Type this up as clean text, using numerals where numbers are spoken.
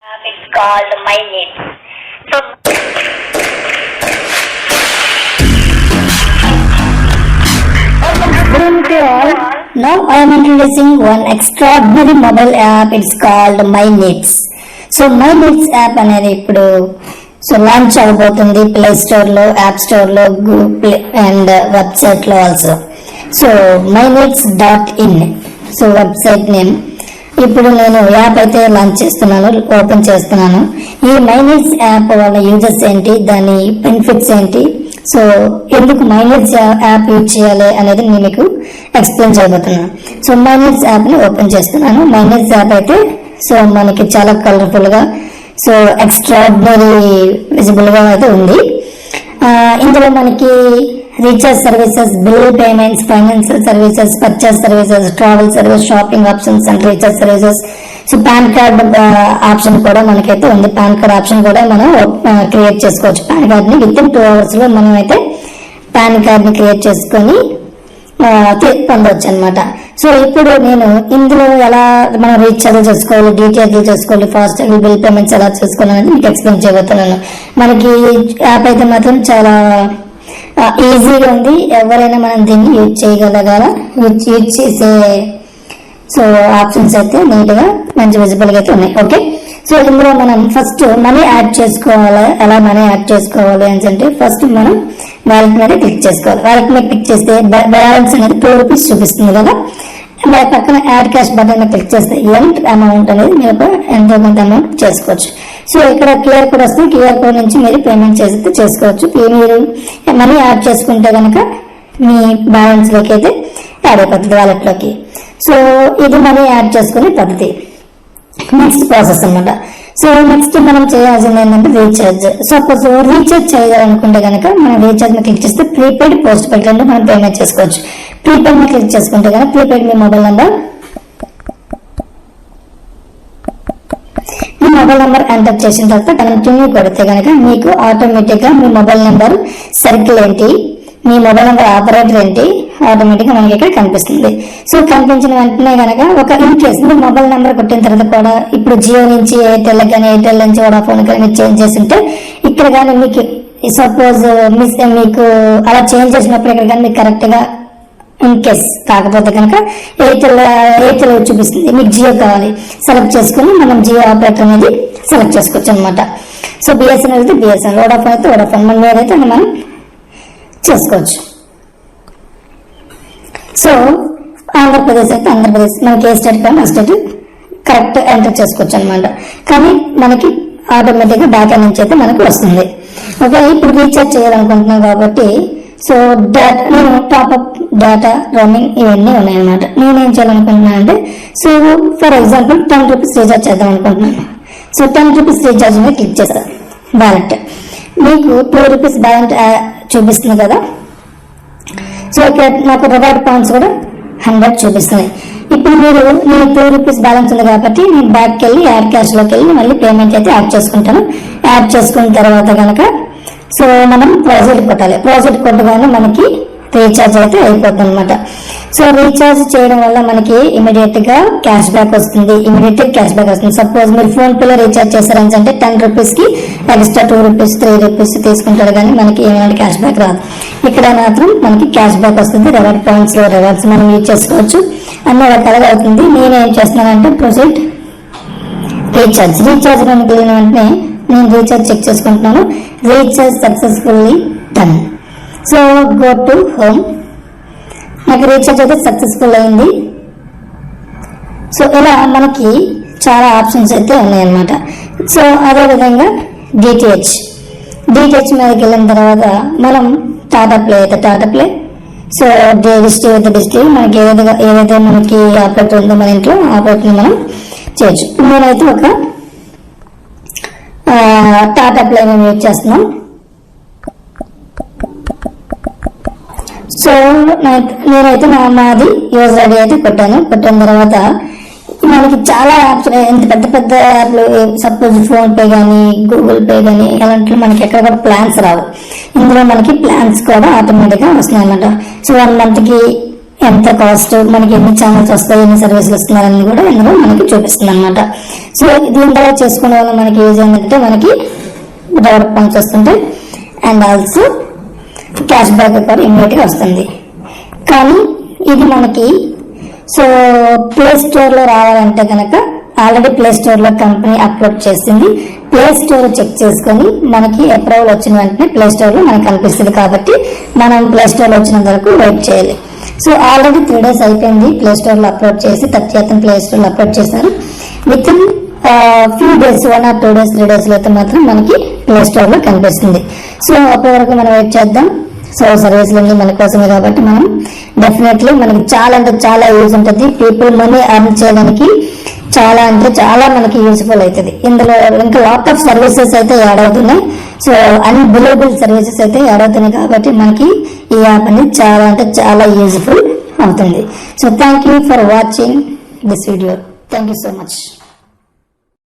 It's called My Needs. So Good evening to all. Now I am introducing one extraordinary mobile app. It's called My Needs. So My Needs app అనేది ఇప్పుడు launch అవబోతుంది play store లో, app store లో, Google and website లో also. So myneeds.in so website name. ఇప్పుడు నేను app అయితే launch చేస్తున్నాను, ఓపెన్ చేస్తున్నాను. ఈ మైనీడ్స్ యాప్ వాళ్ళ యూజర్స్ ఏంటి, దాని బెనిఫిట్స్ ఏంటి, సో ఎందుకు మైనీడ్స్ యాప్ యూజ్ చేయాలి అనేది నేను మీకు ఎక్స్ప్లెయిన్ చేయబోతున్నాను. సో మైనీడ్స్ యాప్ ని ఓపెన్ చేస్తున్నాను. మైనీడ్స్ యాప్ అయితే సో మనకి చాలా కలర్ఫుల్ గా, సో ఎక్స్ట్రాడినరీ విజిబుల్ గా అయితే ఉంది. ఇందులో మనకి recharge services, bill payments, financial services, purchase services, travel service, shopping options and recharge services. So pan card option కూడా మనకైతే ఉంది. పాన్ కార్డ్ ఆప్షన్ కూడా మనం క్రియేట్ చేసుకోవచ్చు. పాన్ కార్డ్ ని విత్ ఇన్ 2 hours లో మనం అయితే పాన్ కార్డ్ ని క్రియేట్ చేసుకొని పొందవచ్చు అనమాట. సో ఇప్పుడు నేను ఇందులో ఎలా మనం రీఛార్జ్ చేసుకోవాలి, డీటీహెచ్ చేసుకోవాలి, ఫాస్ట్ బిల్ పేమెంట్స్ ఎలా చేసుకోవాలి అనేది మీకు ఎక్స్ప్లెయిన్ చేయబోతున్నాను. మనకి యాప్ అయితే మాత్రం చాలా ఈజీగా ఉంది. ఎవరైనా మనం దీన్ని యూజ్ చేయగలగాల. యూజ్ చేసే సో ఆప్షన్స్ అయితే నీట్ గా మంచి విజిబుల్ గా అయితే ఉన్నాయి. ఓకే, సో ఇందులో మనం ఫస్ట్ మనీ యాడ్ చేసుకోవాలి. ఎలా మనీ యాడ్ చేసుకోవాలి అని అంటే ఫస్ట్ మనం వాలెట్ మీద క్లిక్ చేసుకోవాలి. వాలెట్ మీద క్లిక్ చేస్తే బ్యాలెన్స్ అనేది 2 rupees చూపిస్తుంది కదా. పక్కన యాడ్ క్యాష్ బటన్ మీద క్లిక్ చేస్తే ఎంత అమౌంట్ అనేది మీరు ఎంతో కొంత అమౌంట్ చేసుకోవచ్చు. సో ఇక్కడ క్యూఆర్ కోడ్ వస్తుంది. క్యూఆర్ కోడ్ నుంచి మీరు పేమెంట్ చేస్తే చేసుకోవచ్చు. మీరు మనీ యాడ్ చేసుకుంటే కనుక మీ బ్యాలెన్స్ లోకి అయితే యాడ్ అయిపోతుంది వాలెట్ లోకి. సో ఇది మనీ యాడ్ చేసుకునే పద్ధతి. నెక్స్ట్ ప్రాసెస్ అన్నమాట. సో నెక్స్ట్ మనం చేయాల్సింది ఏంటంటే రీఛార్జ్. సపోజ్ రీఛార్జ్ చేయాలనుకుంటే కనుక మనం రీఛార్జ్ మీద క్లిక్ చేస్తే ప్రీపెయిడ్, పోస్ట్ పెయిడ్ రెండు మనం పేమెంట్ చేసుకోవచ్చు. ప్రీపెయిడ్ మీద క్లిక్ చేసుకుంటే కనుక ప్రీపెయిడ్ మీ మొబైల్ నెంబర్ ఎంటర్ చేసిన తర్వాత కంటిన్యూ కొడితే కనుక మీకు ఆటోమేటిక్ గా మీ మొబైల్ నెంబర్ సర్కిల్ ఏంటి, మీ మొబైల్ నెంబర్ ఆపరేటర్ ఏంటి ఆటోమేటిక్ గా మనకి ఇక్కడ కనిపిస్తుంది. సో కనిపించిన వెంటనే కనుక ఒక in case me mobile number కొట్టిన తర్వాత కూడా ఇప్పుడు జియో నుంచి ఎయిర్టెల్ కానీ, ఎయిర్టెల్ నుంచి వోడాఫోన్ కానీ మీరు చేంజ్ చేసి ఉంటే ఇక్కడ కానీ మీకు సపోజ్ మీకు అలా చేంజ్ చేసినప్పుడు ఇక్కడ కానీ మీకు కరెక్ట్ గా ఇన్ కేస్ కాకపోతే కనుక ఎయిర్టెల్ చూపిస్తుంది. మీకు జియో కావాలి సెలెక్ట్ చేసుకుని మనం జియో ఆపరేటర్ అనేది సెలెక్ట్ చేసుకోవచ్చు అనమాట. సో బిఎస్ఎన్ఎల్ అయితే బిఎస్ఎన్ఎల్, వోడాఫోన్ అయితే వోడాఫోన్, మన ఏదైతే మనం చేసుకోవచ్చు. సో ఆంధ్రప్రదేశ్ అయితే ఆంధ్రప్రదేశ్, మనకి ఏ స్టేట్ కానీ ఆ స్టేట్ కరెక్ట్ ఎంటర్ చేసుకోవచ్చు అనమాట. కానీ మనకి ఆటోమేటిక్ గా డేటా నుంచి అయితే మనకు వస్తుంది. ఓకే, ఇప్పుడు రీఛార్జ్ చేయాలనుకుంటున్నాం కాబట్టి సో నేను టాప్అప్, డేటా, రోమింగ్ ఇవన్నీ ఉన్నాయన్నమాట. నేనేం చేయాలనుకుంటున్నాను అంటే so for example 10 rupees recharge చేద్దాం అనుకుంటున్నాను. సో 10 rupees రీఛార్జ్ మీద క్లిక్ చేస్తాను. బ్యాలెట్ మీకు 2 rupees బ్యాలెట్ చూపిస్తుంది కదా. సో ఇక్కడ నాకు రివార్డ్ పాయింట్స్ కూడా 100 చూపిస్తున్నాయి. ఇప్పుడు నేను 2 rupees బ్యాలెన్స్ ఉంది కాబట్టి నేను బ్యాక్కి వెళ్ళి యాడ్ క్యాష్ లోకి వెళ్ళి మళ్ళీ పేమెంట్ అయితే యాడ్ చేసుకుంటాను. యాడ్ చేసుకున్న తర్వాత కనుక సో మనం ప్రాసెస్ కొట్టాలి. ప్రాసెస్ కొట్టగానే మనకి రీఛార్జ్ అయితే అయిపోతుంది అనమాట. సో రీఛార్జ్ చేయడం వల్ల మనకి ఇమీడియట్ గా క్యాష్ బ్యాక్ వస్తుంది. సపోజ్ మీరు ఫోన్ పేలో రీఛార్జ్ చేశారని అంటే 10 rupees కి ఎక్స్ట్రా 2 rupees 3 rupees తీసుకుంటారు కానీ మనకి ఏమైనా క్యాష్ బ్యాక్ రాదు. ఇక్కడ మాత్రం మనకి క్యాష్ బ్యాక్ వస్తుంది. రివార్డ్ పాయింట్స్ లో రివార్డ్స్ మనం యూజ్ చేసుకోవచ్చు. అన్ని రకాలుగా అవుతుంది. నేనేం చేస్తున్నానంటే ప్రొసీడ్ రీఛార్జ్ లోకి వెళ్ళిన వెంటనే నేను రీఛార్జ్ చెక్ చేసుకుంటున్నాను. Recharge successfully done. So go to home. నాకు రీఛార్జ్ అయితే సక్సెస్ఫుల్ అయింది. సో ఇలా మనకి చాలా ఆప్షన్స్ అయితే ఉన్నాయన్నమాట. సో అదేవిధంగా డిటిహెచ్ మీదకి వెళ్ళిన తర్వాత మనం టాటా ప్లే సో డిస్ట్రీ మనకి ఏదైతే మనకి ఆపరేటర్ ఉందో మన ఇంట్లో ఆపరేటర్ మనం చేయొచ్చు. నేనైతే ఒక టాటా ప్లే మేము యూజ్ చేస్తున్నాం. సో నేనైతే మాది యూజర్ ఐడి అయితే కొట్టిన తర్వాత మనకి చాలా యాప్స్, ఎంత పెద్ద యాప్లు, సపోజ్ ఫోన్ పే కానీ, గూగుల్ పే కానీ అలాంటి మనకి ఎక్కడ కూడా ప్లాన్స్ రావు. ఇందులో మనకి ప్లాన్స్ కూడా ఆటోమేటిక్ గా వస్తున్నాయి అన్నమాట. సో 1 month కి ఎంత కాస్ట్, మనకి ఎన్ని ఛానల్స్ వస్తాయి, ఎన్ని సర్వీసులు వస్తున్నారని కూడా ఇందులో మనకి చూపిస్తుంది అనమాట. సో దీని ద్వారా చేసుకునే వల్ల మనకి యూజ్ ఏంటంటే మనకి డెవలప్ పాయింట్స్ వస్తుంటాయి అండ్ ఆల్సో క్యాష్ బ్యాక్ కూడా ఇమ్మీడియట్ గా వస్తుంది. కానీ ఇది మనకి సో ప్లే స్టోర్ లో రావాలంటే కనుక ఆల్రెడీ ప్లే స్టోర్ లో కంపెనీ అప్లోడ్ చేసింది. ప్లే స్టోర్ చెక్ చేసుకొని మనకి అప్రూవల్ వచ్చిన వెంటనే ప్లే స్టోర్ లో మనకి కనిపిస్తుంది. కాబట్టి మనం ప్లే స్టోర్ లో వచ్చినంత వరకు వెయిట్ చేయాలి. సో ఆల్రెడీ 3 days అయిపోయింది ప్లే స్టోర్ లో అప్లోడ్ చేసి, 30th ప్లే స్టోర్ లో అప్లోడ్ చేశారు. With in few days, 1 or 2 days 3 days లో అయితే మాత్రం మనకి ప్లే స్టోర్ లో కనిపిస్తుంది. సో అప్పటి వరకు మనం వెయిట్ చేద్దాం. సో సర్వీసులన్నీ మన కోసమే కాబట్టి మనం డెఫినెట్లీ మనకి చాలా అంటే చాలా యూజ్ ఉంటుంది. పీపుల్ మనీ అర్న్ చేయడానికి చాలా అంటే చాలా మనకి యూజ్ఫుల్ అవుతుంది. ఇందులో ఇంకా లాట్ ఆఫ్ సర్వీసెస్ అయితే యాడ్ అవుతున్నాయి. సో అన్బిలీవబుల్ సర్వీసెస్ అయితే యాడ్ అవుతున్నాయి కాబట్టి మనకి ఈ యాప్ అనేది చాలా అంటే చాలా యూజ్ఫుల్ అవుతుంది. So thank you for watching this video. Thank you so much.